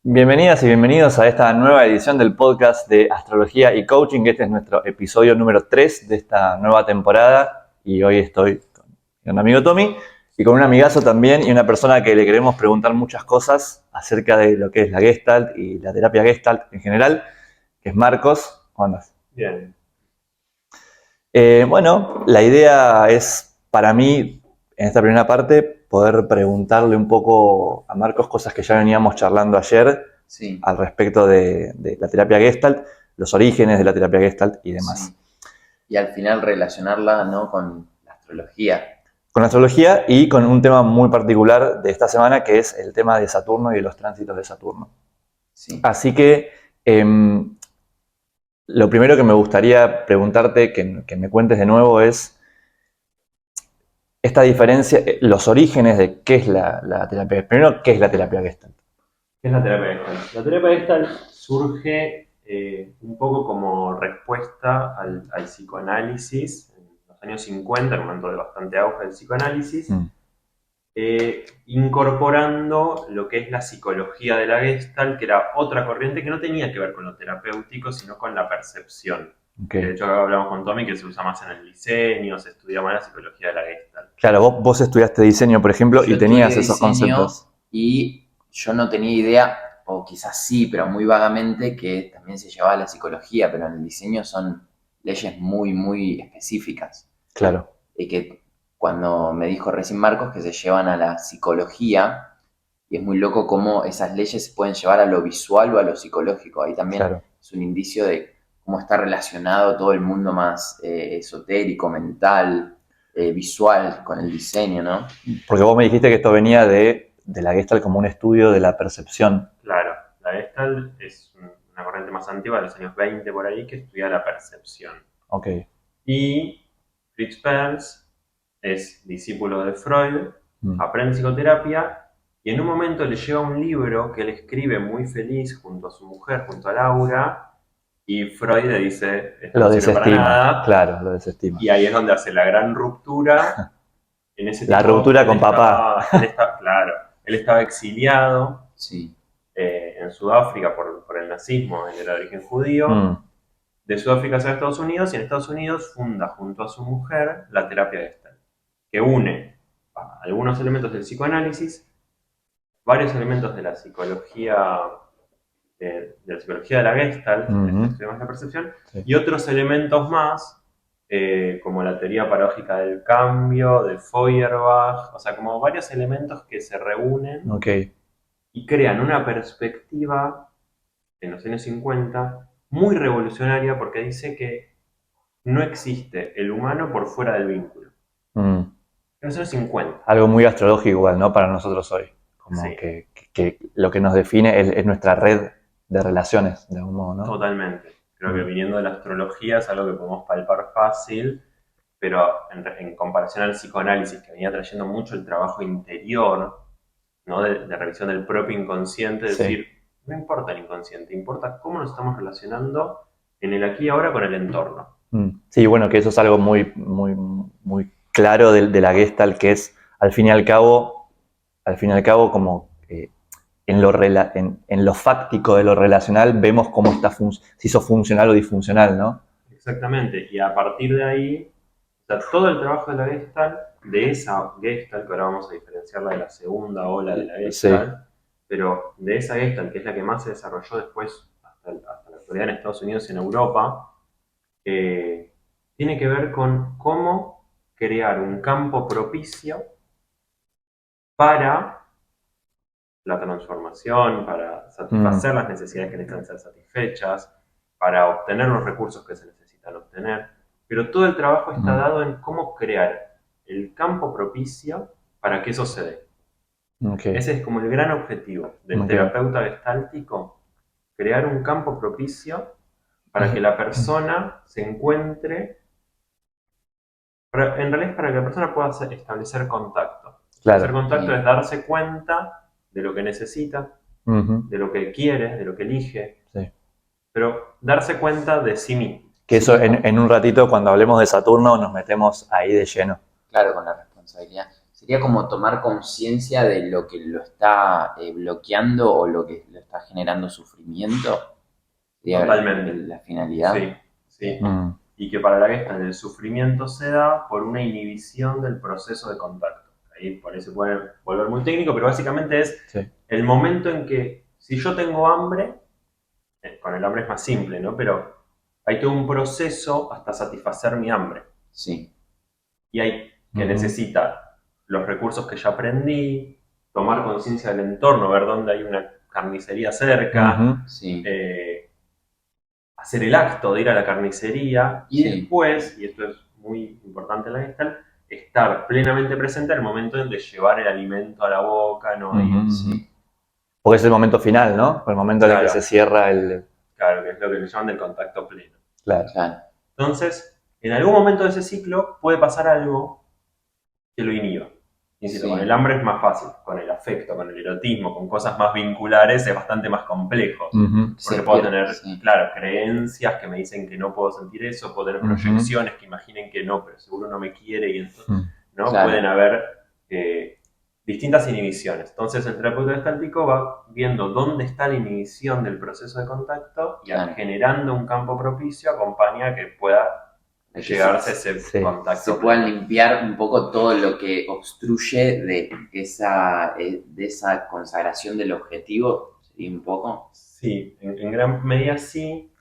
Bienvenidas y bienvenidos a esta nueva edición del podcast de Astrología y Coaching. Este es nuestro episodio número 3 de esta nueva temporada y hoy estoy con un amigo Tommy y con un amigazo también y una persona que le queremos preguntar muchas cosas acerca de lo que es la Gestalt y la terapia Gestalt en general, que es Marcos. ¿Cómo andas? Bien. Bueno, la idea es para mí, en esta primera parte, poder preguntarle un poco a Marcos cosas que ya veníamos charlando ayer Sí, al respecto de la terapia Gestalt, los orígenes de la terapia Gestalt y demás. sí. Y al final relacionarla, ¿no?, con la astrología. Con la astrología y con un tema muy particular de esta semana, que es el tema de Saturno y de los tránsitos de Saturno. Sí, Así que lo primero que me gustaría preguntarte, que me cuentes de nuevo, es esta diferencia, los orígenes de qué es la terapia. Primero, ¿qué es la terapia Gestalt? ¿Qué es la terapia Gestalt? La terapia Gestalt surge un poco como respuesta al psicoanálisis en los años 50, en un momento de bastante auge del psicoanálisis, incorporando lo que es la psicología de la Gestalt, que era otra corriente que no tenía que ver con lo terapéutico, sino con la percepción. Okay. De hecho, hablamos con Tommy que se usa más en el diseño, se estudia más la psicología de la Gestalt. Claro, vos estudiaste diseño, por ejemplo, yo y tenías estudié esos diseño conceptos. y yo no tenía idea, o quizás sí, pero muy vagamente, que también se llevaba a la psicología, pero en el diseño son leyes muy específicas. Claro. Y que cuando me dijo recién Marcos que se llevan a la psicología, y es muy loco cómo esas leyes se pueden llevar a lo visual o a lo psicológico. Ahí también Claro. es un indicio de cómo está relacionado todo el mundo más esotérico, mental, visual con el diseño, ¿no? Porque vos me dijiste que esto venía de la Gestalt como un estudio de la percepción. Claro, la Gestalt es una corriente más antigua, de los años 20 por ahí, que estudia la percepción. Ok. Y Fritz Perls es discípulo de Freud, aprende psicoterapia y en un momento le llega un libro que él escribe muy feliz junto a su mujer, junto a Laura, y Freud le dice, esto Lo no sirve para desestima, nada. claro, lo desestima. Y ahí es donde hace la gran ruptura. En ese La tiempo, ruptura con papá. Claro, él estaba exiliado. Sí. En Sudáfrica por el nazismo, él era de origen judío. De Sudáfrica se va a Estados Unidos y en Estados Unidos funda junto a su mujer la terapia Gestalt, que une algunos elementos del psicoanálisis, varios elementos de la psicología de la Gestalt, de la percepción, sí, y otros elementos más, como la teoría paradójica del cambio, de Feuerbach, o sea, como varios elementos que se reúnen. Okay. Y crean una perspectiva en los años 50 muy revolucionaria porque dice que no existe el humano por fuera del vínculo. En los años 50. Algo muy astrológico igual, ¿no? Para nosotros hoy. Como sí, que lo que nos define es nuestra red de relaciones, de algún modo, ¿no? Totalmente. Creo que viniendo de la astrología es algo que podemos palpar fácil, pero en comparación al psicoanálisis, que venía trayendo mucho el trabajo interior, ¿no? de revisión del propio inconsciente, es decir, no importa el inconsciente, importa cómo nos estamos relacionando en el aquí y ahora con el entorno. Sí, bueno, que eso es algo muy claro de la Gestalt, que es, al fin y al cabo como en lo fáctico de lo relacional, vemos cómo está si hizo funcional o disfuncional, ¿no? Exactamente, y a partir de ahí, o sea, todo el trabajo de la Gestalt, de esa Gestalt, que ahora vamos a diferenciarla de la segunda ola de la Gestalt, sí, pero de esa Gestalt, que es la que más se desarrolló después hasta la actualidad en Estados Unidos y en Europa, tiene que ver con cómo crear un campo propicio para la transformación, para satisfacer las necesidades que necesitan ser satisfechas, para obtener los recursos que se necesitan obtener. Pero todo el trabajo está dado en cómo crear el campo propicio para que eso se dé. Okay. Ese es como el gran objetivo del terapeuta gestáltico, crear un campo propicio para que la persona se encuentre, en realidad es para que la persona pueda establecer contacto. Claro. Hacer contacto es darse cuenta de lo que necesita, de lo que quiere, de lo que elige, sí, pero darse cuenta de sí mismo. Que eso en un ratito, cuando hablemos de Saturno, nos metemos ahí de lleno. Claro, con la responsabilidad. Sería como tomar conciencia de lo que lo está bloqueando o lo que lo está generando sufrimiento. Sería Totalmente. la finalidad. Sí, sí. Mm. Y que para la Gestalt el sufrimiento se da por una inhibición del proceso de contacto. Ahí por ahí se puede volver muy técnico, pero básicamente es Sí. el momento en que, si yo tengo hambre, con el hambre es más simple, ¿no? Pero hay todo un proceso hasta satisfacer mi hambre. Sí, Y hay que necesita los recursos que ya aprendí, tomar conciencia del entorno, ver dónde hay una carnicería cerca, sí, hacer el acto de ir a la carnicería y Sí. después, y esto es muy importante en la Gestalt, estar plenamente presente al momento de llevar el alimento a la boca, ¿no? Y, sí, Porque es el momento final, ¿no? El momento en el que Claro. se cierra el... claro, que es lo que le llaman del contacto pleno. Claro. claro, Entonces, en algún momento de ese ciclo puede pasar algo que lo inhiba. Insisto, Sí. con el hambre es más fácil, con el afecto, con el erotismo, con cosas más vinculares es bastante más complejo. Ujú. Porque Se puedo pierde, tener, sí. claro, creencias que me dicen que no puedo sentir eso, puedo tener proyecciones que imaginen que no, pero seguro no me quiere y entonces, ¿no? Claro. Pueden haber distintas inhibiciones. Entonces el terapeuta gestáltico va viendo dónde está la inhibición del proceso de contacto y Claro. generando un campo propicio acompaña a que pueda llegarse a ese contacto. Se puedan limpiar un poco todo lo que obstruye de esa consagración del objetivo, ¿sí? Un poco. Sí, en gran medida sí,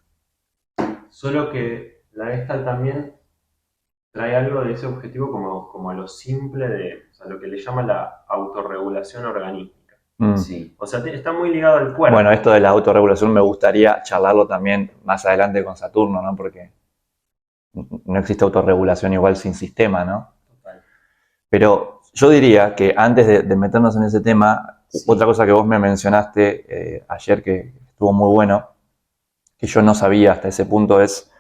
solo que la Gestalt también trae algo de ese objetivo como a lo simple de, o sea, lo que le llama la autorregulación organística. Sí. O sea, está muy ligado al cuerpo. Bueno, esto de la autorregulación me gustaría charlarlo también más adelante con Saturno, ¿no? Porque no existe autorregulación igual sin sistema, ¿no? Total. Pero yo diría que antes de meternos en ese tema, otra cosa que vos me mencionaste ayer que estuvo muy bueno, que yo no sabía hasta ese punto, es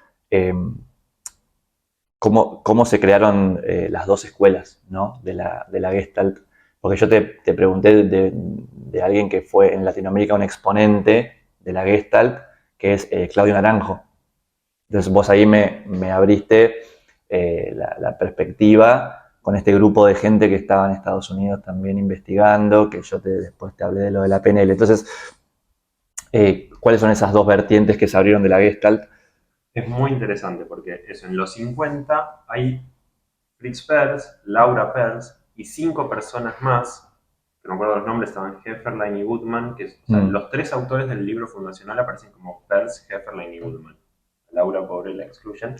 cómo se crearon las dos escuelas, ¿no? de la Gestalt. Porque yo te pregunté de alguien que fue en Latinoamérica un exponente de la Gestalt, que es Claudio Naranjo. Entonces vos ahí me abriste la perspectiva con este grupo de gente que estaba en Estados Unidos también investigando, que yo después te hablé de lo de la PNL. Entonces, ¿cuáles son esas dos vertientes que se abrieron de la Gestalt? Es muy interesante porque eso, en los 50 hay Fritz Perls, Laura Perls y 5 personas más, que no me acuerdo los nombres, estaban Hefferlein y Goodman, que o sea, los 3 autores del libro fundacional aparecen como Perls, Hefferlein y Goodman. Laura, pobre, la excluyen.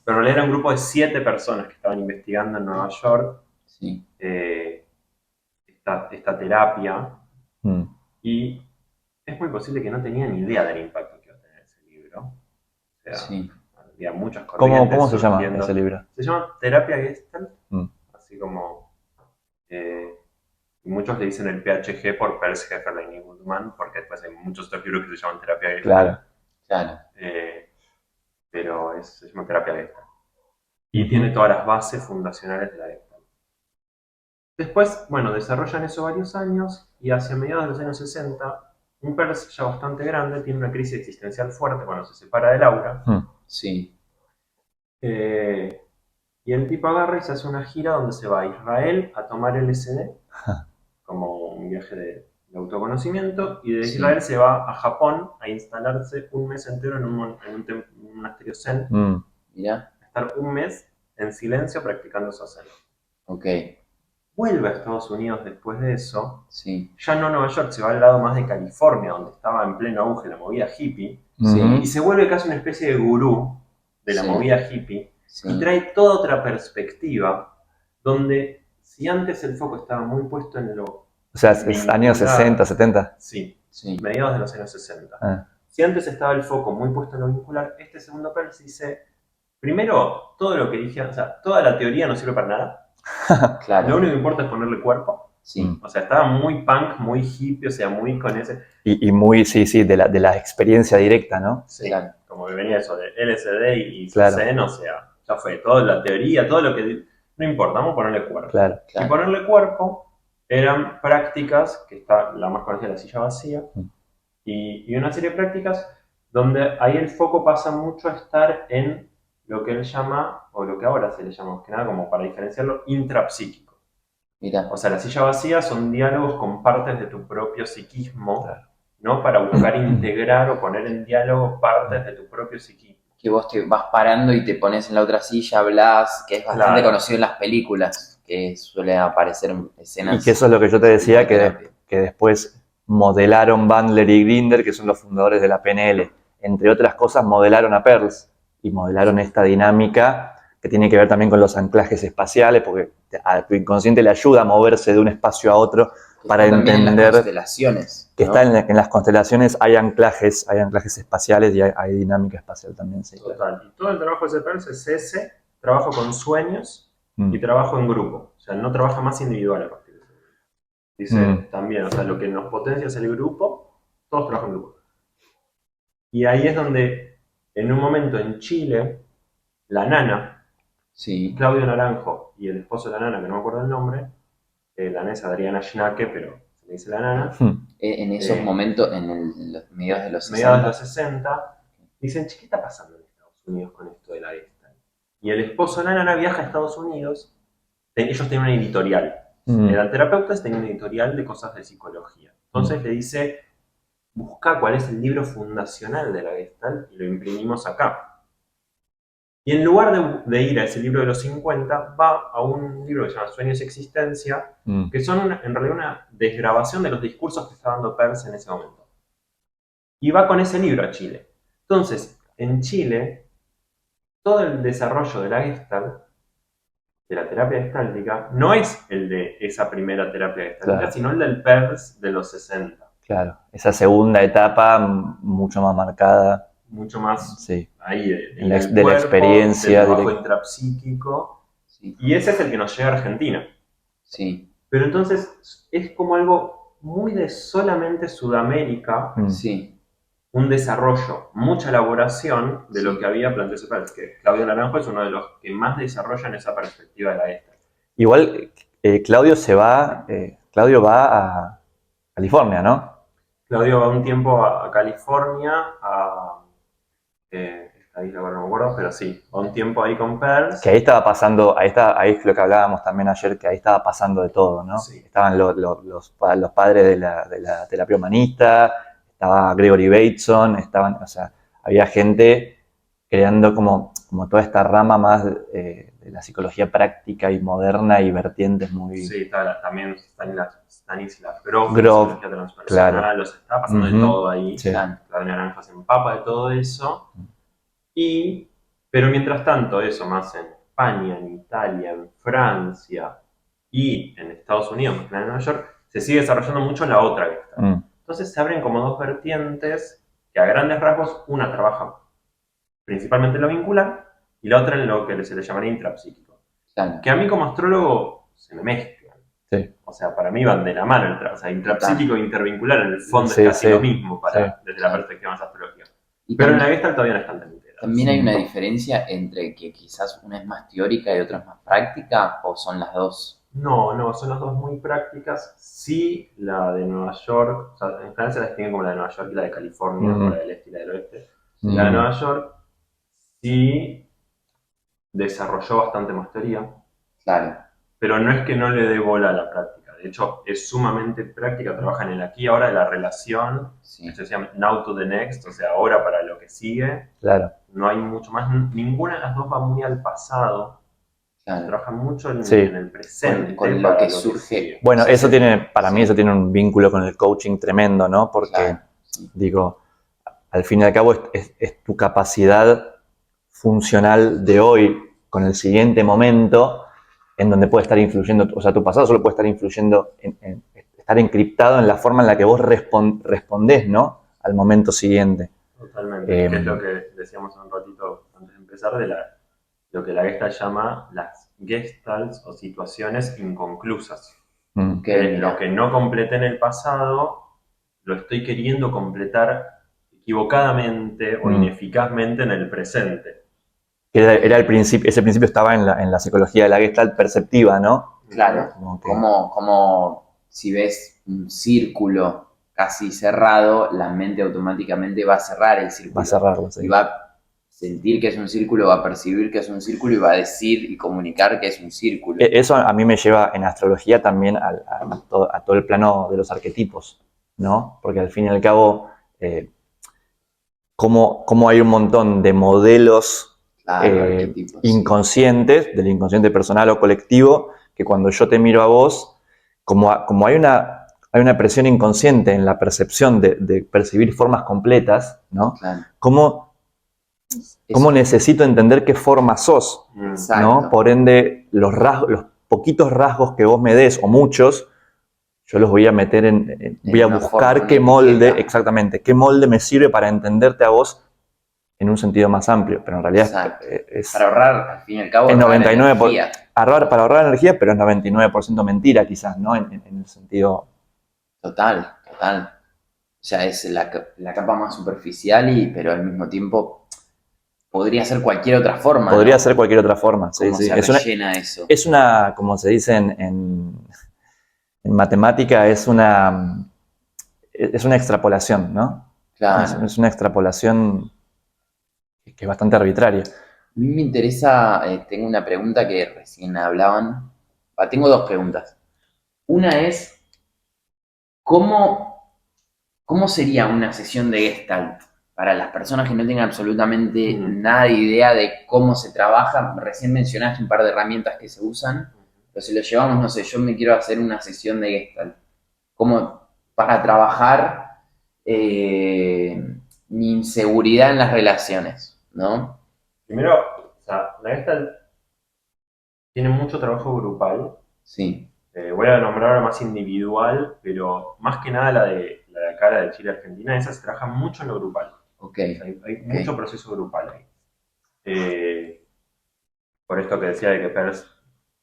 Pero en realidad era un grupo de 7 personas que estaban investigando en Nueva York esta terapia. Y es muy posible que no tenían idea del impacto que iba a tener ese libro. O sea, había muchas corrientes. ¿Cómo se llama ese libro? Se llama Terapia Gestalt, así como muchos le dicen el PHG por Perls, Hefferlein y Goodman, porque después hay muchos otros libros que se llaman Terapia Gestalt. Claro. Pero se llama Terapia Gestalt. Y tiene todas las bases fundacionales de la Gestalt. Después, bueno, desarrollan eso varios años y hacia mediados de los años 60, un Perls ya bastante grande tiene una crisis existencial fuerte cuando se separa de Laura. Sí. Y el tipo agarra y se hace una gira donde se va a Israel a tomar LSD, como un viaje de autoconocimiento, y de Israel se va a Japón a instalarse un mes entero en un monasterio zen. Mira. Estar un mes en silencio practicando zazen. Ok. Vuelve a Estados Unidos después de eso. Sí. Ya no a Nueva York, se va al lado más de California, donde estaba en pleno auge la movida hippie. Y se vuelve casi una especie de gurú de la movida hippie. Y trae toda otra perspectiva, donde si antes el foco estaba muy puesto en lo... O sea, es años 60, 70. Sí, mediados de los años 60. Si antes estaba el foco muy puesto en lo vincular, este segundo Perls dice, primero, todo lo que dije, o sea, toda la teoría no sirve para nada. Claro. Lo único que importa es ponerle cuerpo. O sea, estaba muy punk, muy hippie, o sea, muy con ese... Y muy, de la experiencia directa, ¿no? Sí, como que venía eso de LSD y Zazen, o sea, ya fue, toda la teoría, todo lo que... No importa, vamos a ponerle cuerpo. Y ponerle cuerpo eran prácticas, que está la más conocida, la silla vacía, y una serie de prácticas donde ahí el foco pasa mucho a estar en lo que él llama, o lo que ahora se le llama más que nada, como para diferenciarlo, intrapsíquico. Mira. O sea, la silla vacía son diálogos con partes de tu propio psiquismo, Claro. ¿no? Para buscar integrar o poner en diálogo partes de tu propio psiquismo. Que vos te vas parando y te pones en la otra silla, hablas, que es bastante Claro. conocido en las películas, que suele aparecer en escenas. Y que eso es lo que yo te decía, de terapia. que después modelaron Bandler y Grinder, que son los fundadores de la PNL. Entre otras cosas, modelaron a Peirce y modelaron esta dinámica que tiene que ver también con los anclajes espaciales, porque a tu inconsciente le ayuda a moverse de un espacio a otro Que para está también entender en las constelaciones, que ¿no? está en las constelaciones, hay anclajes espaciales y hay dinámica espacial también. Sí, claro. Total. Y todo el trabajo de ese Peirce es ese, trabajo con sueños y trabajo en grupo. O sea, no trabaja más individual a partir de eso. Dice también, o sea, lo que nos potencia es el grupo, todos trabajan en grupo. Y ahí es donde, en un momento en Chile, la nana, Sí. Claudio Naranjo y el esposo de la nana, que no me acuerdo el nombre, la nana es Adriana Schnake, pero se le dice la nana. En esos momentos, en los mediados de los 60. Mediados de los 60, dicen, che, ¿qué está pasando en Estados Unidos con esto de la Gestalt? Y el esposo de la nana viaja a Estados Unidos, ellos tienen una editorial. Eran terapeutas, tenían una editorial de cosas de psicología. Entonces le dice, busca cuál es el libro fundacional de la Gestalt y lo imprimimos acá. Y en lugar de ir a ese libro de los 50, va a un libro que se llama Sueños y Existencia, que son en realidad una desgrabación de los discursos que está dando Peirce en ese momento. Y va con ese libro a Chile. Entonces, en Chile, todo el desarrollo de la Gestalt, de la terapia gestáltica, no es el de esa primera terapia gestáltica, Claro. sino el del Peirce de los 60. Claro, esa segunda etapa mucho más marcada. Mucho más Sí. ahí de la experiencia. del trabajo intrapsíquico. Sí. Y ese es el que nos llega a Argentina. Sí. Pero entonces es como algo muy de solamente Sudamérica, Sí. un desarrollo, mucha elaboración de Sí. lo que había planteado ese Peirce, que Claudio Naranjo es uno de los que más desarrollan esa perspectiva de la Gestalt. Igual Claudio va a California, ¿no? Claudio va un tiempo a California, esta isla ahora no me acuerdo, pero sí, va un tiempo ahí con Peirce. Que ahí estaba pasando, ahí es lo que hablábamos también ayer, que ahí estaba pasando de todo, ¿no? Sí. Estaban los padres de la terapia humanista, estaba Gregory Bateson, o sea, había gente creando como toda esta rama más de la psicología práctica y moderna y vertientes muy... Sí, también Stanislav Grof, Grof, psicología transpersonal, claro. los estaba pasando de todo ahí. Sí. Claudio Naranjo se empapa de todo eso. Pero mientras tanto, eso más en España, en Italia, en Francia y en Estados Unidos, más que en Nueva York, se sigue desarrollando mucho la otra Gestalt. Entonces se abren como dos vertientes que a grandes rasgos una trabaja principalmente en lo vincular y la otra en lo que se le llamaría intrapsíquico. Claro. Que a mí como astrólogo se me mezclan. Sí. O sea, para mí van de la mano, o sea, intrapsíquico e intervincular en el fondo Sí, es casi sí. lo mismo desde la perspectiva más astrológica. Pero en la Gestalt todavía no están tan enterados. ¿También hay una diferencia entre que quizás una es más teórica y otra es más práctica, o son las dos? No, son las dos muy prácticas. Sí, la de Nueva York, o sea, en general se la distinguen como la de Nueva York y la de California, la del este y la del oeste. La de Nueva York sí desarrolló bastante más teoría. Claro. Pero no es que no le dé bola a la práctica. De hecho, es sumamente práctica. Trabaja en el aquí y ahora de la relación. Sí. Esto se llama now to the next, o sea, ahora para lo que sigue. Claro. No hay mucho más. Ninguna de las dos va muy al pasado. Claro. Trabaja mucho en el presente. Con lo que surge. Bueno, Sí, eso sí. tiene, para mí eso tiene un vínculo con el coaching tremendo, ¿no? Porque, Claro, sí. digo, al fin y al cabo es tu capacidad funcional de hoy con el siguiente momento en donde puede estar influyendo, o sea, tu pasado solo puede estar influyendo, estar encriptado en la forma en la que vos respondés, ¿no? Al momento siguiente. Totalmente. Que es lo que decíamos un ratito antes de empezar de lo que la Gestalt llama las gestalts o situaciones inconclusas. Que lo que no completé en el pasado lo estoy queriendo completar equivocadamente o ineficazmente en el presente. Era el principio, ese principio estaba en la psicología de la Gestalt perceptiva, ¿no? Claro. Como si ves un círculo casi cerrado, la mente automáticamente va a cerrar el círculo. Va a cerrarlo, sí. Y va sentir que es un círculo, va a percibir que es un círculo y va a decir y comunicar que es un círculo. Eso a mí me lleva en astrología también a todo el plano de los arquetipos, ¿no? Porque al fin y al cabo, como hay un montón de modelos Arquetipos, inconscientes, del inconsciente personal o colectivo, que cuando yo te miro a vos, como hay una presión inconsciente en la percepción de percibir formas completas, ¿no? Claro. ¿Cómo necesito entender qué forma sos? ¿No? Por ende, los poquitos rasgos que vos me des, o muchos, yo los voy a meter voy a buscar qué molde, exactamente, qué molde me sirve para entenderte a vos en un sentido más amplio. Pero en realidad es para ahorrar, al fin y al cabo, es 99 energía. Para ahorrar energía, pero es 99% mentira quizás, ¿no? En el sentido... Total. O sea, es la capa más superficial, pero al mismo tiempo podría ser cualquier otra forma. Podría ser cualquier otra forma, sí. ¿Cómo se rellena eso? Es una, como se dice en matemática, es una extrapolación, ¿no? Claro. Es una extrapolación que es bastante arbitraria. A mí me interesa, tengo una pregunta que recién hablaban. Tengo dos preguntas. Una es, ¿cómo sería una sesión de Gestalt para las personas que no tengan absolutamente nada de idea de cómo se trabaja? Recién mencionaste un par de herramientas que se usan, pero si lo llevamos, no sé, yo me quiero hacer una sesión de Gestalt. ¿Cómo para trabajar mi inseguridad en las relaciones, ¿no? Primero, o sea, la Gestalt tiene mucho trabajo grupal. Sí. Voy a nombrar ahora más individual, pero más que nada la de acá, la de Chile-Argentina, esa se trabaja mucho en lo grupal. Okay. O sea, hay mucho proceso grupal ahí. Por esto que decía de que Peirce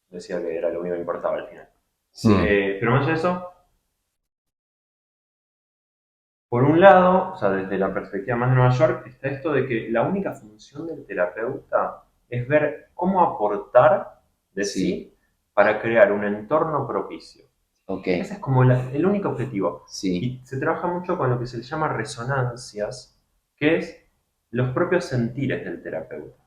decía que era lo único que importaba al final. Sí. Pero más de eso, por un lado, o sea, desde la perspectiva más de Nueva York, está esto de que la única función del terapeuta es ver cómo aportar de sí para crear un entorno propicio. Okay. Ese es como el único objetivo. Sí. Y se trabaja mucho con lo que se le llama resonancias, que es los propios sentires del terapeuta.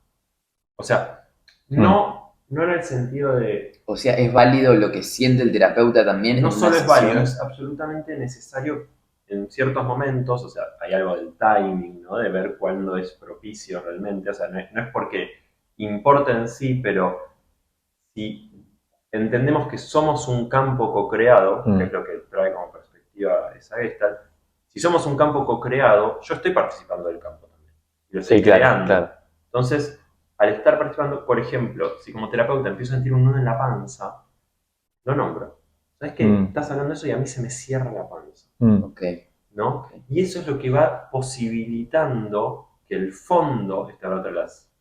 O sea, no en el sentido de... O sea, ¿es válido lo que siente el terapeuta también? No solo es válido, es absolutamente necesario en ciertos momentos. O sea, hay algo del timing, ¿no? De ver cuándo es propicio realmente. O sea, no es porque importa en sí, pero si entendemos que somos un campo co-creado, que es lo que trae como perspectiva esa Gestalt, si somos un campo co-creado, yo estoy participando del campo también. Y lo estoy creando. Claro. Entonces, al estar participando, por ejemplo, si como terapeuta empiezo a sentir un nudo en la panza, lo nombro. ¿Sabes qué? Estás hablando de eso y a mí se me cierra la panza. Okay. ¿No? Okay. Y eso es lo que va posibilitando que el fondo, esta es otra de las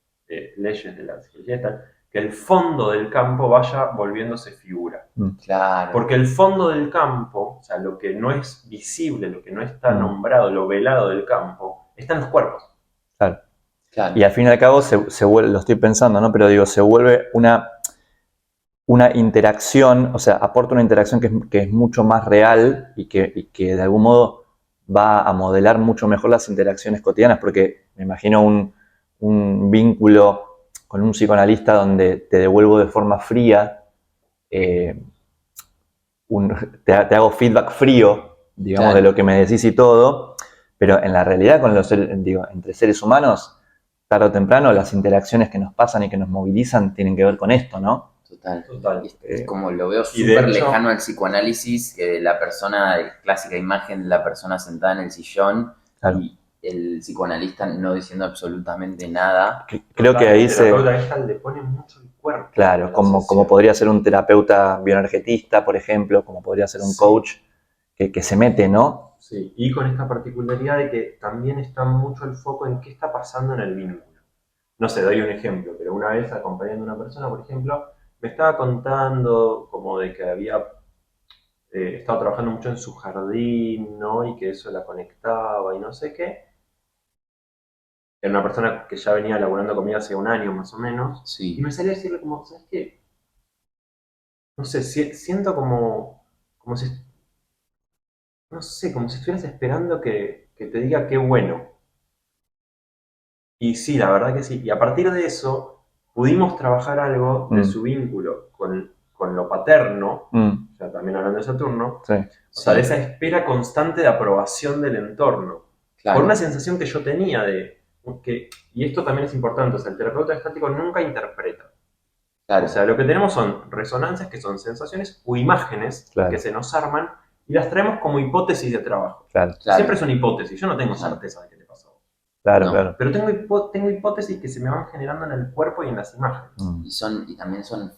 leyes de la psicología, que el fondo del campo vaya volviéndose figura. Claro. Porque el fondo del campo, o sea, lo que no es visible, lo que no está nombrado, lo velado del campo, está en los cuerpos. Claro. Y al fin y al cabo se vuelve, lo estoy pensando, ¿no? Pero digo, se vuelve una interacción, o sea, aporta una interacción que es mucho más real y que de algún modo va a modelar mucho mejor las interacciones cotidianas, porque me imagino un vínculo con un psicoanalista donde te devuelvo de forma fría, te hago feedback frío, digamos, de lo que me decís y todo, pero en la realidad entre seres humanos, tarde o temprano, las interacciones que nos pasan y que nos movilizan tienen que ver con esto, ¿no? Total. Es como lo veo súper lejano al psicoanálisis, que la persona, la clásica imagen de la persona sentada en el sillón, claro, y el psicoanalista no diciendo absolutamente nada. Creo que ahí se... El terapeuta le pone mucho el cuerpo. Claro, como podría ser un terapeuta bioenergetista, por ejemplo, como podría ser un coach que se mete, ¿no? Sí, y con esta particularidad de que también está mucho el foco en qué está pasando en el vínculo. No sé, doy un ejemplo, pero una vez acompañando a una persona, por ejemplo, me estaba contando como de que había estado trabajando mucho en su jardín, ¿no? Y que eso la conectaba y no sé qué. Era una persona que ya venía laburando conmigo hace un año más o menos. Sí. Y me salía a decirle como, ¿sabes qué? No sé, siento como si, no sé, como si estuvieras esperando que te diga qué bueno. Y sí, la verdad que sí. Y a partir de eso pudimos trabajar algo de Mm. su vínculo con lo paterno, ya también hablando de Saturno, Sí. o sea, de esa espera constante de aprobación del entorno. Claro. Por una sensación que yo tenía y esto también es importante, o sea, el terapeuta estático nunca interpreta. Claro. O sea, lo que tenemos son resonancias, que son sensaciones o imágenes que se nos arman y las traemos como hipótesis de trabajo. Claro. Siempre es una hipótesis, yo no tengo certeza de qué te pasó. Claro, No. claro. Pero tengo hipótesis que se me van generando en el cuerpo y en las imágenes. Y también son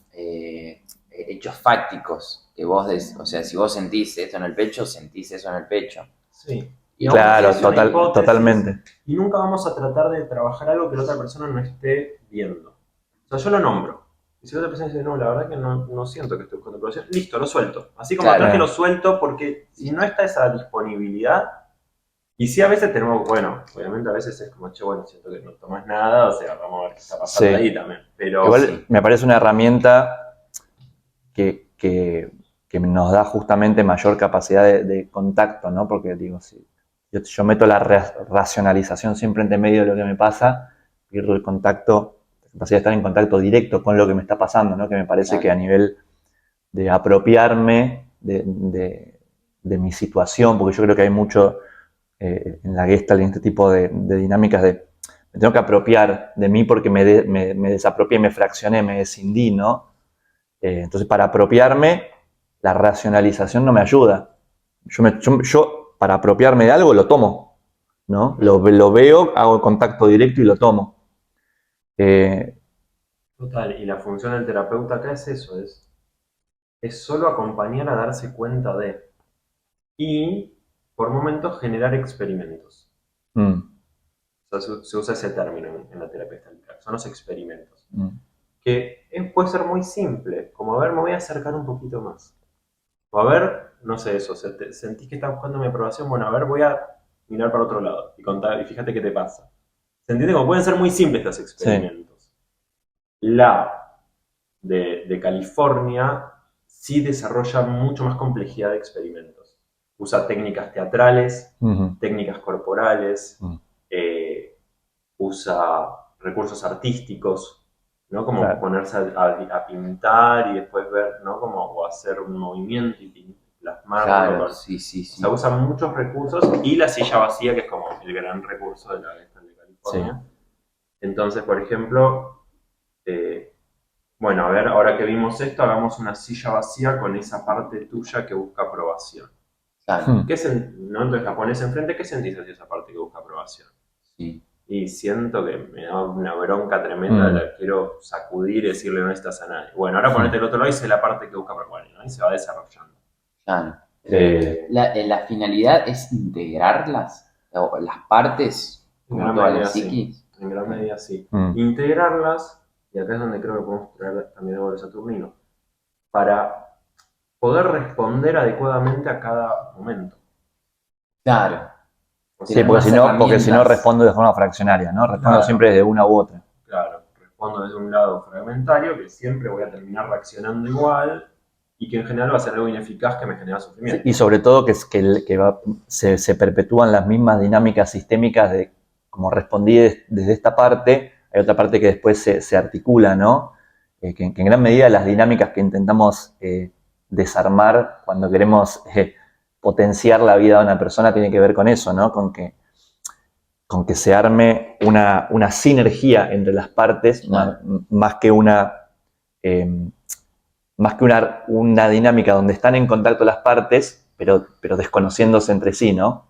hechos fácticos. Que vos o sea, si vos sentís esto en el pecho, sentís eso en el pecho. Sí. Y Claro, es una hipótesis, totalmente. Y nunca vamos a tratar de trabajar algo que la otra persona no esté viendo. O sea, yo lo nombro. Y si la otra persona dice, no, la verdad que no siento que estoy buscando aprobación, listo, lo suelto. Así como Claro. atrás que lo suelto, porque si no está esa disponibilidad, y sí a veces tenemos, bueno, obviamente a veces es como, che, bueno, siento que no tomas nada, o sea, vamos a ver qué está pasando ahí también. Pero igual me parece una herramienta que nos da justamente mayor capacidad de contacto, ¿no? Porque digo, si yo meto la racionalización siempre entre medio de lo que me pasa, pierdo el contacto, la capacidad de estar en contacto directo con lo que me está pasando, ¿no? Que me parece que a nivel de apropiarme de mi situación, porque yo creo que hay mucho en la Gestalt, en este tipo de dinámicas me tengo que apropiar de mí porque me desapropié, me fraccioné, me descindí, ¿no? Entonces, para apropiarme, la racionalización no me ayuda. Yo para apropiarme de algo, lo tomo, ¿no? Lo veo, hago contacto directo y lo tomo. Total, y la función del terapeuta acá es eso, es solo acompañar a darse cuenta de, y por momentos generar experimentos. O sea, se usa ese término en la terapia estática, son los experimentos. Que puede ser muy simple, como a ver, me voy a acercar un poquito más. O a ver, no sé eso, sentís que estás buscando mi aprobación, bueno, a ver, voy a mirar para otro lado y fíjate qué te pasa. ¿Se entiende? Como pueden ser muy simples estos experimentos. Sí. La de California sí desarrolla mucho más complejidad de experimentos. Usa técnicas teatrales, técnicas corporales, usa recursos artísticos, ¿no? Como ponerse a pintar y después ver, ¿no? Como o hacer un movimiento y plasmarlo. Claro, sí. O sea, usa muchos recursos y la silla vacía, que es como el gran recurso de la Gestalt de California. Sí. Entonces, por ejemplo, bueno, a ver, ahora que vimos esto, hagamos una silla vacía con esa parte tuya que busca aprobación. Claro. ¿No? Entonces la pones enfrente, ¿qué sentís hacia esa parte que busca aprobación? Sí. Y siento que me da una bronca tremenda, la quiero sacudir y decirle no estás a nadie. Bueno, ahora ponete el otro lado y sé la parte que busca aprobación, ¿no? Y se va desarrollando. Claro. La finalidad es integrarlas, o las partes, como toda la psiquis. En gran medida sí. Integrarlas, y acá es donde creo que podemos traer también algo de Saturnino, para poder responder adecuadamente a cada momento. Claro. Sí, porque si no respondo de forma fraccionaria, ¿no? Respondo siempre de una u otra. Claro, respondo desde un lado fragmentario, que siempre voy a terminar reaccionando igual, y que en general va a ser algo ineficaz que me genera sufrimiento. Sí, y sobre todo que se perpetúan las mismas dinámicas sistémicas de como respondí desde esta parte, hay otra parte que después se articula, ¿no? Que en gran medida las dinámicas que intentamos desarmar cuando queremos potenciar la vida de una persona tiene que ver con eso, ¿no? Con que se arme una sinergia entre las partes, más que una dinámica donde están en contacto las partes, pero desconociéndose entre sí, ¿no?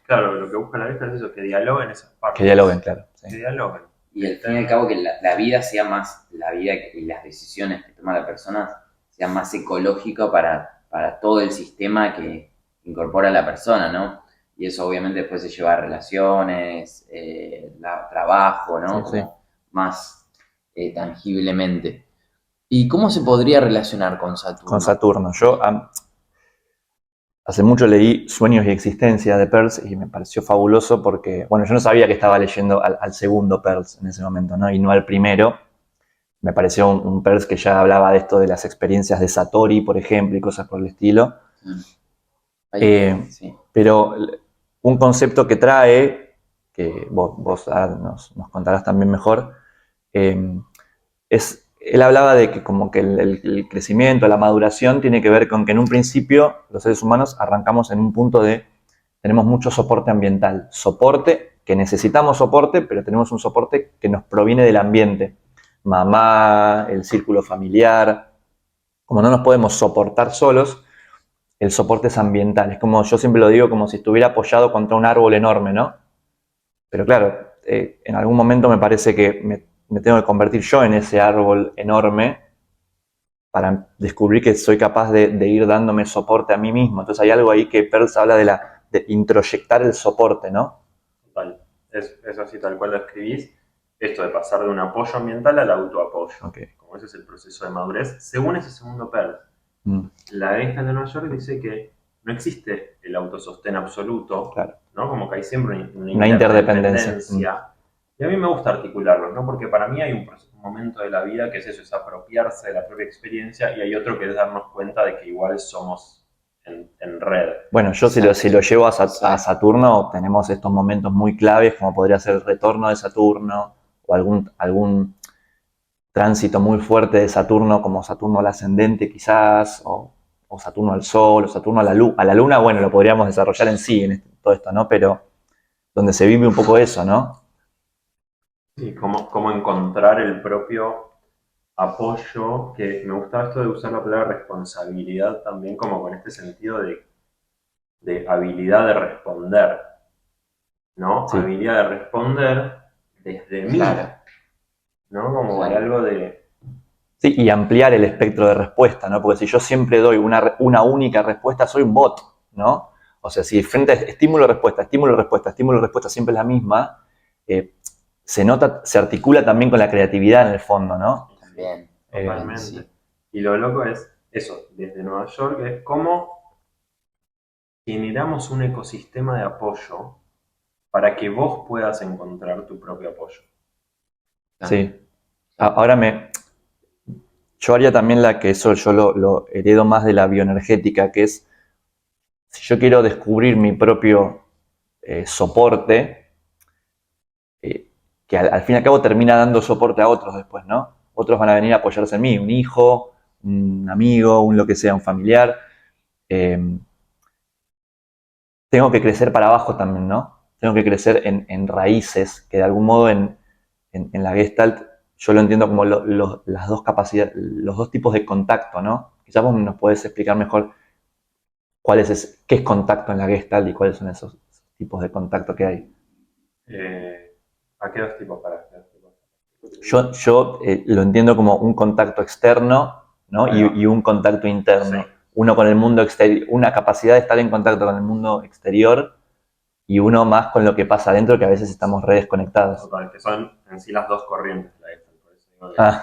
Claro, lo que busca la Gestalt es eso, que dialoguen esas partes. Que dialoguen, claro. Sí. Que dialoguen. Y al fin y al cabo que la vida sea más, la vida y las decisiones que toma la persona sean más ecológicas para todo el sistema que incorpora la persona, ¿no? Y eso obviamente después se lleva a relaciones, trabajo, ¿no? Sí. Más tangiblemente. ¿Y cómo se podría relacionar con Saturno? Con Saturno. Yo hace mucho leí Sueños y Existencia de Peirce y me pareció fabuloso porque, bueno, yo no sabía que estaba leyendo al segundo Peirce en ese momento, ¿no? Y no al primero. Me pareció un Peirce que ya hablaba de esto de las experiencias de Satori, por ejemplo, y cosas por el estilo. Sí. Pero un concepto que trae, que vos nos contarás también mejor, él hablaba de que como que el crecimiento, la maduración tiene que ver con que en un principio los seres humanos arrancamos en un punto tenemos mucho soporte ambiental, soporte que necesitamos soporte, pero tenemos un soporte que nos proviene del ambiente, mamá, el círculo familiar. Como no nos podemos soportar solos, el soporte es ambiental. Es como, yo siempre lo digo, como si estuviera apoyado contra un árbol enorme, ¿no? Pero claro, en algún momento me parece que me tengo que convertir yo en ese árbol enorme para descubrir que soy capaz de ir dándome soporte a mí mismo. Entonces hay algo ahí que Peirce habla de introyectar el soporte, ¿no? Total. Es así tal cual lo escribís. Esto de pasar de un apoyo ambiental al autoapoyo. Okay. Como ese es el proceso de madurez, según ese segundo Peirce. La Gestalt de Nueva York dice que no existe el autosostén absoluto, claro, ¿no? Como que hay siempre una interdependencia. Y a mí me gusta articularlo, ¿no? Porque para mí hay un momento de la vida que es eso, es apropiarse de la propia experiencia, y hay otro que es darnos cuenta de que igual somos en red. Bueno, yo si lo llevo a Saturno, tenemos estos momentos muy claves, como podría ser el retorno de Saturno, o algún tránsito muy fuerte de Saturno, como Saturno al ascendente quizás, o Saturno al Sol, o Saturno a la Luna, bueno, lo podríamos desarrollar en sí, todo esto, ¿no? Pero donde se vive un poco eso, ¿no? Sí, cómo encontrar el propio apoyo, que me gustaba esto de usar la palabra responsabilidad también, como con este sentido de habilidad de responder, ¿no? Sí. Habilidad de responder desde mí, ¿no? Como hay algo de... Sí, y ampliar el espectro de respuesta, ¿no? Porque si yo siempre doy una única respuesta, soy un bot, ¿no? O sea, si frente a estímulo-respuesta, estímulo-respuesta, estímulo-respuesta siempre es la misma, se articula también con la creatividad en el fondo, ¿no? También, totalmente. Sí. Y lo loco es eso, desde Nueva York, es cómo generamos un ecosistema de apoyo para que vos puedas encontrar tu propio apoyo. Sí. Ahora yo haría también eso yo lo heredo más de la bioenergética, que es, si yo quiero descubrir mi propio soporte, que al fin y al cabo termina dando soporte a otros después, ¿no? Otros van a venir a apoyarse en mí, un hijo, un amigo, un lo que sea, un familiar. Tengo que crecer para abajo también, ¿no? Tengo que crecer en raíces, que de algún modo en la Gestalt yo lo entiendo como las dos capacidades, los dos tipos de contacto, ¿no? Quizás vos nos podés explicar mejor qué es contacto en la Gestalt y cuáles son esos tipos de contacto que hay. ¿A qué dos tipos para? Yo lo entiendo como un contacto externo, ¿no? Y un contacto interno. Sí. Uno con el mundo exterior, una capacidad de estar en contacto con el mundo exterior y uno más con lo que pasa adentro, que a veces estamos re desconectados. Total, que son en sí las dos corrientes.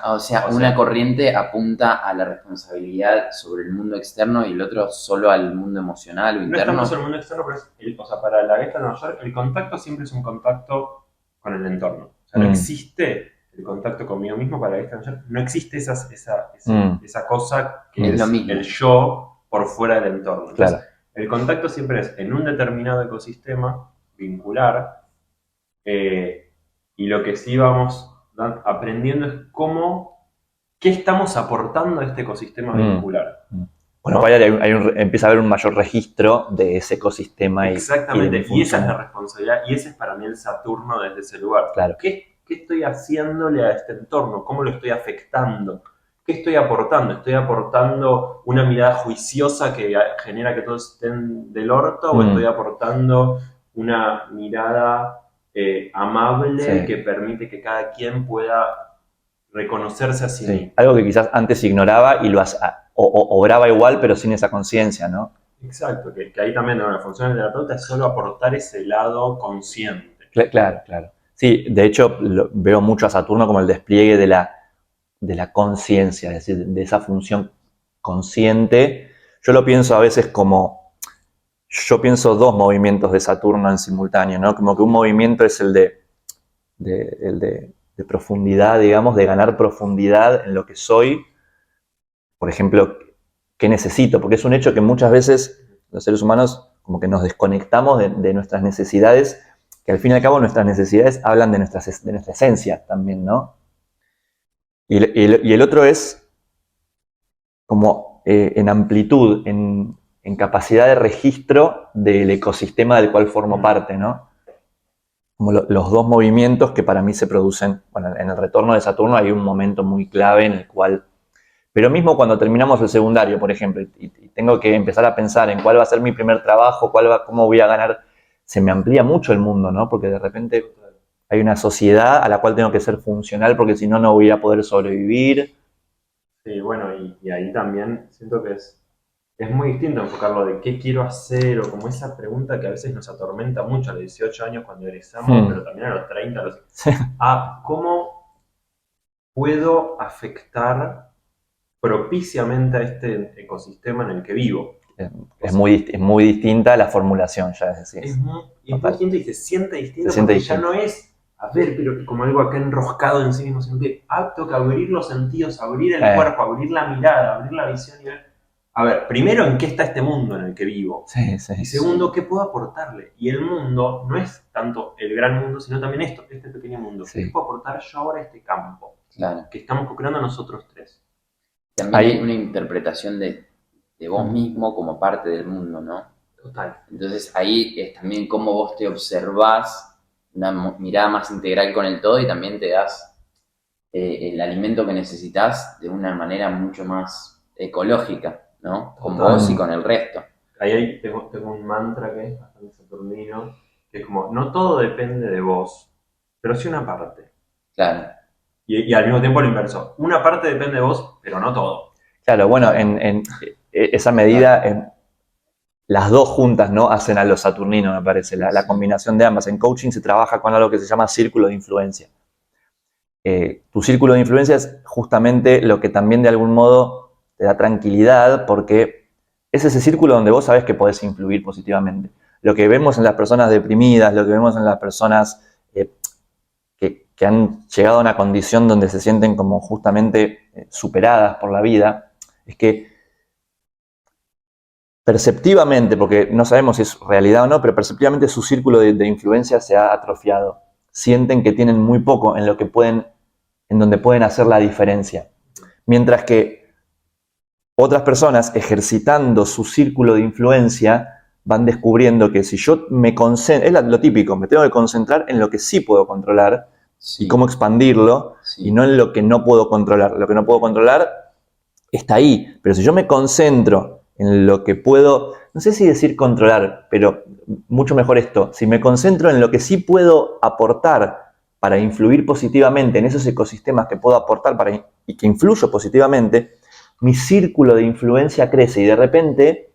O sea, una corriente apunta a la responsabilidad sobre el mundo externo y el otro solo al mundo emocional o interno. No es tanto el mundo externo, pero para la Gestalt de Nueva York, el contacto siempre es un contacto con el entorno. O sea, no existe el contacto conmigo mismo para la Gestalt de Nueva York. No existe esa cosa que es el yo por fuera del entorno. Entonces, claro. El contacto siempre es en un determinado ecosistema vincular, y lo que sí vamos aprendiendo es qué estamos aportando a este ecosistema vincular. Bueno, ¿no? Empieza a haber un mayor registro de ese ecosistema. Exactamente, y esa es la responsabilidad, y ese es para mí el Saturno desde ese lugar. Claro. ¿Qué estoy haciéndole a este entorno? ¿Cómo lo estoy afectando? ¿Qué estoy aportando? ¿Estoy aportando una mirada juiciosa que genera que todos estén del orto? ¿O estoy aportando una mirada amable que permite que cada quien pueda reconocerse a sí mismo? Algo que quizás antes ignoraba y obraba igual, pero sin esa conciencia, ¿no? Exacto, que ahí también la función del terapeuta es solo aportar ese lado consciente. Claro. Sí, de hecho veo mucho a Saturno como el despliegue de la conciencia, es decir, de esa función consciente. Yo lo pienso a veces yo pienso dos movimientos de Saturno en simultáneo, ¿no? Como que un movimiento es el de profundidad, digamos, de ganar profundidad en lo que soy. Por ejemplo, ¿qué necesito? Porque es un hecho que muchas veces los seres humanos como que nos desconectamos de nuestras necesidades que al fin y al cabo nuestras necesidades hablan de nuestra esencia también, ¿no? Y el otro es como en amplitud, en capacidad de registro del ecosistema del cual formo parte, ¿no? Como los dos movimientos que para mí se producen, bueno, en el retorno de Saturno hay un momento muy clave en el cual, pero mismo cuando terminamos el secundario, por ejemplo, y tengo que empezar a pensar en cuál va a ser mi primer trabajo, cómo voy a ganar, se me amplía mucho el mundo, ¿no? Porque de repente hay una sociedad a la cual tengo que ser funcional porque si no, no voy a poder sobrevivir. Sí, bueno, y ahí también siento que es muy distinto enfocarlo de qué quiero hacer o como esa pregunta que a veces nos atormenta mucho a los 18 años cuando egresamos, pero también a los 30, ¿cómo puedo afectar propiciamente a este ecosistema en el que vivo? Es muy distinta la formulación, ya es decir. Es muy distinto y se siente distinto Se siente porque distinto. ya no es, a ver, pero como algo acá enroscado en sí mismo, sino que tengo que abrir los sentidos, abrir el cuerpo, abrir la mirada, abrir la visión y ver, a ver, primero, ¿en qué está este mundo en el que vivo? Sí, y segundo, ¿qué puedo aportarle? Y el mundo no es tanto el gran mundo, sino también este pequeño mundo. Sí. ¿Qué puedo aportar yo ahora a este campo? Claro. Que estamos co-creando nosotros tres. También hay una interpretación de vos mismo como parte del mundo, ¿no? Total. Entonces ahí es también cómo vos te observás, una mirada más integral con el todo y también te das el alimento que necesitas de una manera mucho más ecológica, ¿no? Con vos y con el resto. Ahí tengo un mantra que es bastante saturnino, que es como, no todo depende de vos, pero sí una parte. Claro. Y al mismo tiempo lo inverso. Una parte depende de vos, pero no todo. Claro, bueno, en esa medida, las dos juntas, ¿no? Hacen a lo saturnino, me parece, la combinación de ambas. En coaching se trabaja con algo que se llama círculo de influencia. Tu círculo de influencia es justamente lo que también de algún modo te da tranquilidad porque es ese círculo donde vos sabés que podés influir positivamente. Lo que vemos en las personas deprimidas, lo que vemos en las personas que han llegado a una condición donde se sienten como justamente superadas por la vida, es que perceptivamente, porque no sabemos si es realidad o no, pero perceptivamente su círculo de influencia se ha atrofiado. Sienten que tienen muy poco en donde pueden hacer la diferencia. Mientras que otras personas ejercitando su círculo de influencia van descubriendo que si yo me concentro, es lo típico, me tengo que concentrar en lo que sí puedo controlar y cómo expandirlo y no en lo que no puedo controlar. Lo que no puedo controlar está ahí, pero si yo me concentro en lo que puedo, no sé si decir controlar, pero mucho mejor esto, si me concentro en lo que sí puedo aportar para influir positivamente en esos ecosistemas que puedo aportar y que influyo positivamente, mi círculo de influencia crece y de repente,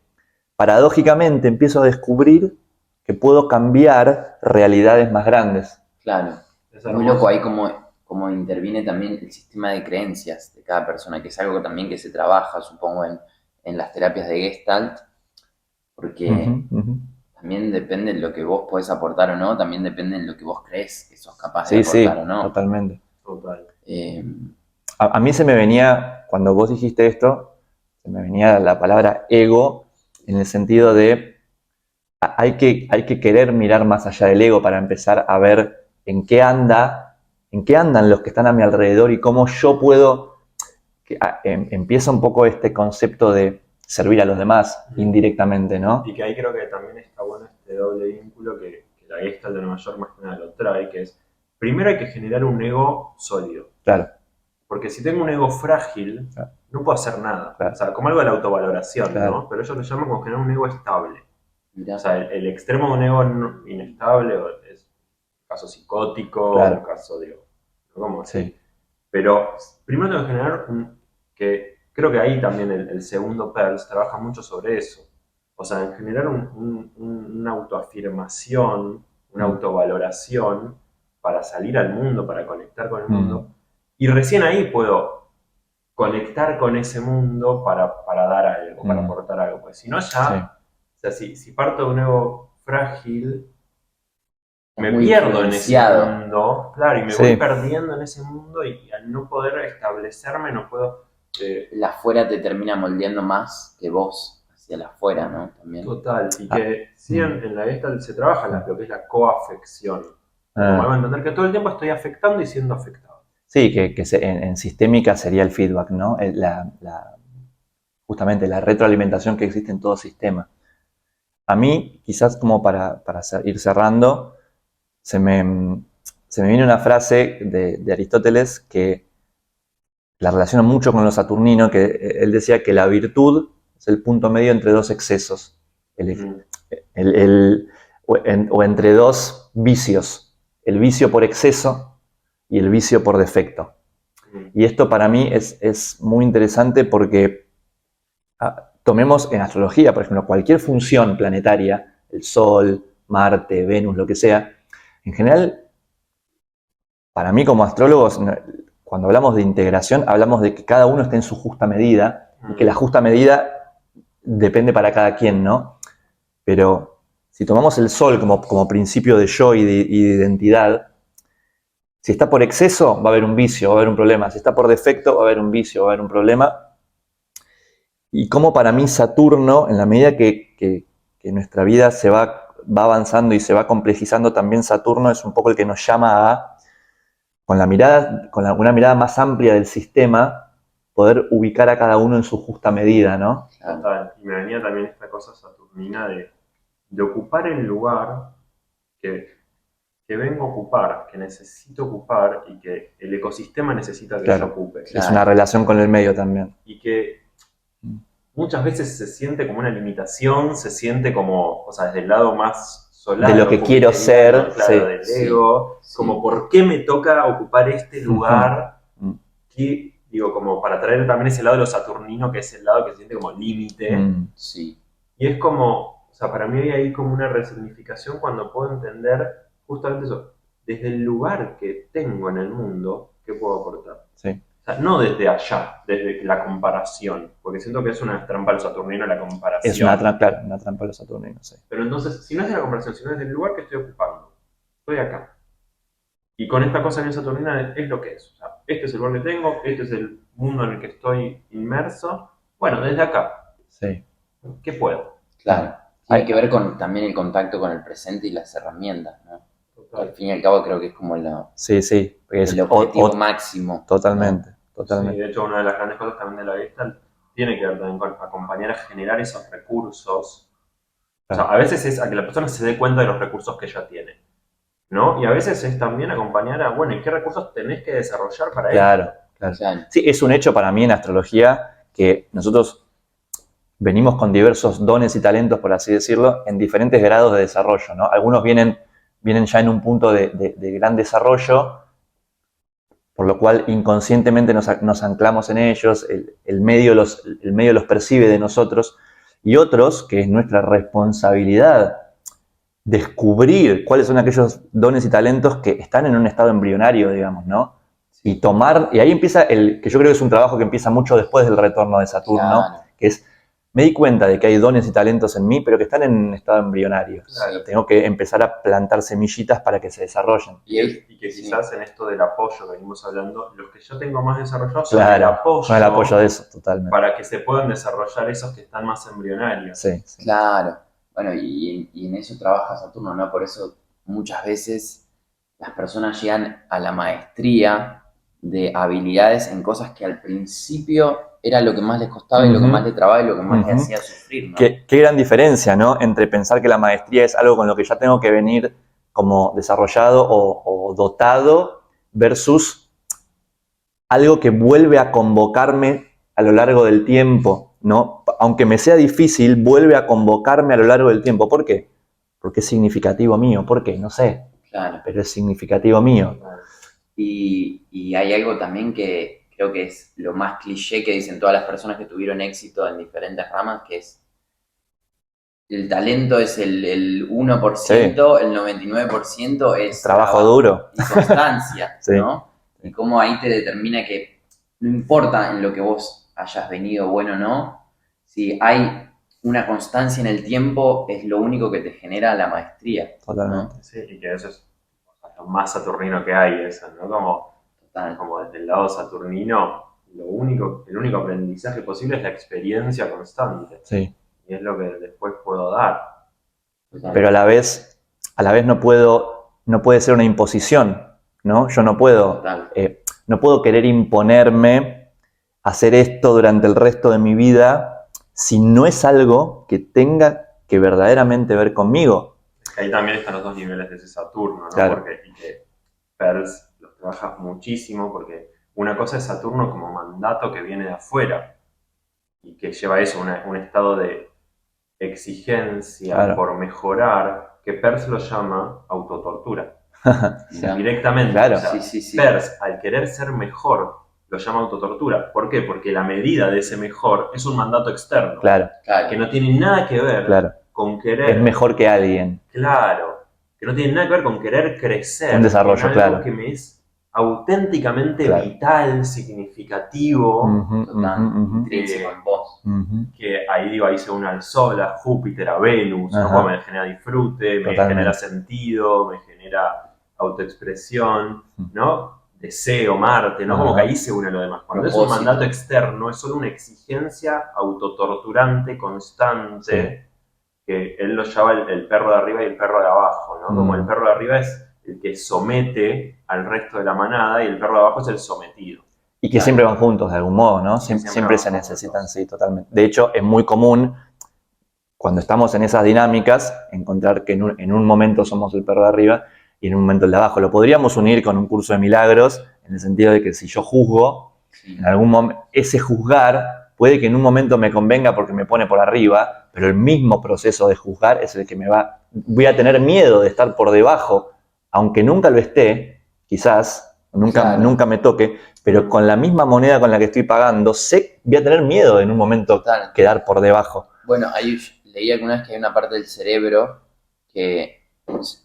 paradójicamente, empiezo a descubrir que puedo cambiar realidades más grandes. Claro. Es muy loco ahí como interviene también el sistema de creencias de cada persona, que es algo también que se trabaja, supongo, en las terapias de Gestalt, porque también depende de lo que vos podés aportar o no, también depende de lo que vos crees que sos capaz de aportar o no. Totalmente. Total. A mí se me venía, cuando vos dijiste esto, se me venía la palabra ego en el sentido de hay que querer mirar más allá del ego para empezar a ver en qué andan los que están a mi alrededor y cómo yo puedo. Empieza un poco este concepto de servir a los demás indirectamente, ¿no? Y que ahí creo que también está bueno este doble vínculo que la Gestalt de Nueva York más que nada lo trae, que es, primero hay que generar un ego sólido. Claro. Porque si tengo un ego frágil, no puedo hacer nada. Claro. O sea, como algo de la autovaloración, claro. ¿no? Pero ellos lo llaman como generar un ego estable. O sea, el extremo de un ego inestable es un caso psicótico, un caso, ¿cómo? Sí. Pero primero tengo que generar que creo que ahí también el segundo Peirce trabaja mucho sobre eso. O sea, en generar una autoafirmación, una autovaloración para salir al mundo, para conectar con el mundo. Y recién ahí puedo conectar con ese mundo para dar algo, para aportar algo. Pues si no ya, o sea, si parto de un ego frágil, me pierdo en ese mundo, claro, y me voy perdiendo en ese mundo y al no poder establecerme no puedo... La afuera te termina moldeando más que vos, hacia el afuera, ¿no? También. Total, y que sí en la Gestalt se trabaja lo que es la coafección. Como a entender que todo el tiempo estoy afectando y siendo afectado. Sí, que en sistémica sería el feedback, ¿no? Justamente la retroalimentación que existe en todo sistema. A mí, quizás como para ir cerrando, se me viene una frase de Aristóteles que la relaciono mucho con lo saturnino, que él decía que la virtud es el punto medio entre dos excesos, o entre dos vicios, el vicio por exceso y el vicio por defecto. Y esto para mí es muy interesante porque tomemos en astrología, por ejemplo, cualquier función planetaria, el Sol, Marte, Venus, lo que sea, en general, para mí como astrólogos, cuando hablamos de integración, hablamos de que cada uno esté en su justa medida y que la justa medida depende para cada quien, ¿no? Pero si tomamos el Sol como principio de yo y de identidad, si está por exceso va a haber un vicio, va a haber un problema. Si está por defecto va a haber un vicio, va a haber un problema. Y como para mí Saturno, en la medida que nuestra vida va avanzando y se va complejizando, también Saturno es un poco el que nos llama a, con una mirada más amplia del sistema, poder ubicar a cada uno en su justa medida, ¿no? Total. Y me venía también esta cosa saturnina de ocupar el lugar que vengo a ocupar, que necesito ocupar y que el ecosistema necesita que yo ocupe. Es una relación con el medio también. Y que muchas veces se siente como una limitación, se siente como, o sea, desde el lado más solar. De lo que quiero ser. Claro, del ego. Sí. Como, ¿por qué me toca ocupar este lugar? Que, digo, como para traer también ese lado de lo saturnino, que es el lado que se siente como límite. Sí. Y es como, o sea, para mí hay ahí como una resignificación cuando puedo entender justamente eso, desde el lugar que tengo en el mundo, ¿qué puedo aportar? Sí. O sea, no desde allá, desde la comparación, porque siento que es una trampa al saturnino la comparación. Es una trampa al saturnino, sí. Pero entonces, si no es de la comparación, sino es del lugar que estoy ocupando, estoy acá. Y con esta cosa bien saturnina es lo que es. O sea, este es el lugar que tengo, este es el mundo en el que estoy inmerso. Bueno, desde acá. Sí. ¿Qué puedo? Claro. Hay que ver con también el contacto con el presente y las herramientas, ¿no? Al fin y al cabo creo que es como el objetivo máximo. Totalmente, ¿no? totalmente. Sí, de hecho, una de las grandes cosas también de la Gestalt tiene que ver también con acompañar a generar esos recursos. Claro. O sea, a veces es a que la persona se dé cuenta de los recursos que ya tiene, ¿no? Y a veces es también acompañar a, bueno, ¿y qué recursos tenés que desarrollar para Claro. Sí, es un hecho para mí en astrología que nosotros venimos con diversos dones y talentos, por así decirlo, en diferentes grados de desarrollo, ¿no? Algunos vienen ya en un punto de gran desarrollo, por lo cual inconscientemente nos anclamos en ellos, el medio los percibe de nosotros, y otros, que es nuestra responsabilidad descubrir cuáles son aquellos dones y talentos que están en un estado embrionario, digamos, ¿no? Y ahí empieza que yo creo que es un trabajo que empieza mucho después del retorno de Saturno, claro. Que es, me di cuenta de que hay dones y talentos en mí, pero que están en un estado embrionario. Claro. Tengo que empezar a plantar semillitas para que se desarrollen. Y que quizás en esto del apoyo que venimos hablando, los que yo tengo más desarrollados son el apoyo de eso, totalmente. Para que se puedan desarrollar esos que están más embrionarios. Sí. Claro. Bueno, y en eso trabaja Saturno, ¿no? Por eso muchas veces las personas llegan a la maestría de habilidades en cosas que al principio era lo que más les costaba y lo que más les trababa y lo que más les hacía sufrir, ¿no? Qué gran diferencia, ¿no? Entre pensar que la maestría es algo con lo que ya tengo que venir como desarrollado o dotado versus algo que vuelve a convocarme a lo largo del tiempo, ¿no? Aunque me sea difícil, vuelve a convocarme a lo largo del tiempo. ¿Por qué? Porque es significativo mío. ¿Por qué? No sé. Claro. Pero es significativo mío. Y hay algo también que creo que es lo más cliché que dicen todas las personas que tuvieron éxito en diferentes ramas, que es el talento es el 1%, sí. El 99% es trabajo duro y constancia, sí. ¿no? Y cómo ahí te determina que no importa en lo que vos hayas venido bueno o no, si hay una constancia en el tiempo es lo único que te genera la maestría. Totalmente. ¿no? Sí, y que eso es lo más saturnino que hay, eso, ¿no? Como desde el lado saturnino, el único aprendizaje posible es la experiencia constante. Sí. y es lo que después puedo dar. Pero a la vez no puede ser una imposición, ¿no? Yo no puedo querer imponerme hacer esto durante el resto de mi vida si no es algo que tenga que verdaderamente ver conmigo. Es que ahí también están los dos niveles de ese Saturno, ¿no? Claro. Porque Peirce los trabaja muchísimo, porque una cosa es Saturno como mandato que viene de afuera y que lleva eso, un estado de exigencia por mejorar, que Peirce lo llama autotortura. Directamente. Claro. O sea, Peirce, al querer ser mejor, lo llama autotortura. ¿Por qué? Porque la medida de ese mejor es un mandato externo. Claro. Que no tiene nada que ver con querer... Es mejor que alguien. Claro. Que no tiene nada que ver con querer crecer. Un desarrollo, en algo que me es auténticamente vital, significativo. Intrínseco en vos. Que ahí se une al Sol, a Júpiter, a Venus, ¿no? Me genera disfrute, me genera sentido, me genera autoexpresión, ¿no? Deseo, Marte, ¿no? Como que ahí se une lo demás. Cuando es un mandato externo, es solo una exigencia autotorturante, constante, que él lo llama el perro de arriba y el perro de abajo, ¿no? Como el perro de arriba es el que somete al resto de la manada y el perro de abajo es el sometido. Y que siempre van juntos de algún modo, ¿no? Siempre se necesitan, sí, totalmente. De hecho, es muy común, cuando estamos en esas dinámicas, encontrar que en un momento somos el perro de arriba y en un momento el de abajo. Lo podríamos unir con un curso de milagros, en el sentido de que si yo juzgo, en algún momento, ese juzgar puede que en un momento me convenga porque me pone por arriba, pero el mismo proceso de juzgar es el que voy a tener miedo de estar por debajo, aunque nunca lo esté, quizás, nunca me toque, pero con la misma moneda con la que estoy pagando, voy a tener miedo en un momento quedar por debajo. Bueno, ahí leí alguna vez que hay una parte del cerebro que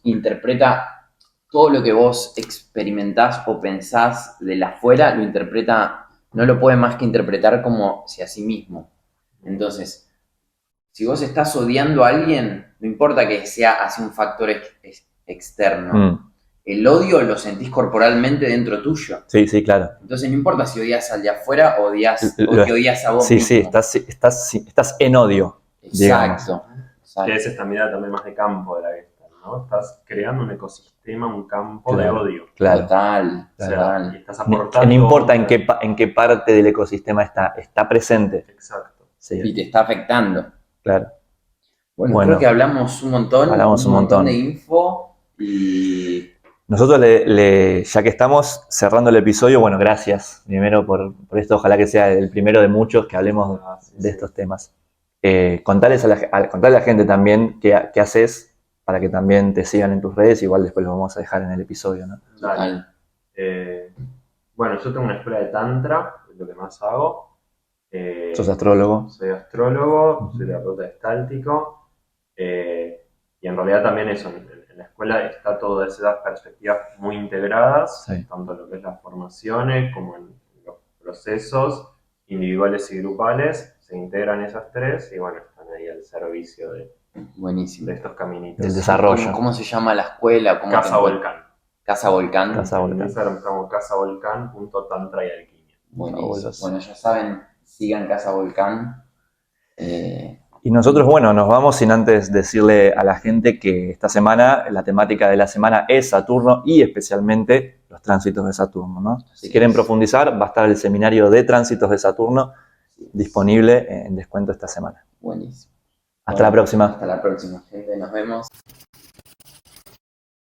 interpreta todo lo que vos experimentás o pensás de la afuera, lo interpreta, no lo puede más que interpretar como si a sí mismo. Entonces, si vos estás odiando a alguien, no importa que sea hacia un factor externo. El odio lo sentís corporalmente dentro tuyo. Sí, claro. Entonces no importa si odias al de afuera o que odias a vos mismo. Sí, estás en odio. Exacto. Que es esta mirada también más de campo de la Gestalt, ¿no? Estás creando un ecosistema, un campo de odio. Claro. Total. Y estás aportando... No importa en qué parte del ecosistema está presente. Exacto. Sí. Y te está afectando. Claro. Bueno, creo que hablamos un montón. Hablamos un montón de info y... Nosotros, ya que estamos cerrando el episodio, bueno, gracias primero por esto. Ojalá que sea el primero de muchos que hablemos de estos temas. Contale a la gente también qué haces para que también te sigan en tus redes. Igual después lo vamos a dejar en el episodio, ¿no? Dale. Bueno, yo tengo una escuela de Tantra, es lo que más hago. ¿Sos astrólogo? Soy astrólogo, soy terapeuta gestáltico. Y en realidad también eso, en la escuela está todas esas perspectivas muy integradas, tanto en lo que es las formaciones como en los procesos individuales y grupales, se integran esas tres y bueno, están ahí al servicio de estos caminitos. Del desarrollo. ¿Cómo se llama la escuela? Casa Volcán. Casa Volcán. En Instagram estamos casavolcán.tantra y alquimia. Bueno, ya saben, sigan Casa Volcán. Y nosotros, bueno, nos vamos sin antes decirle a la gente que esta semana, la temática de la semana es Saturno y especialmente los tránsitos de Saturno, ¿no? Si quieren profundizar, va a estar el seminario de tránsitos de Saturno disponible en descuento esta semana. Buenísimo. Hasta la próxima. Hasta la próxima, gente. Nos vemos.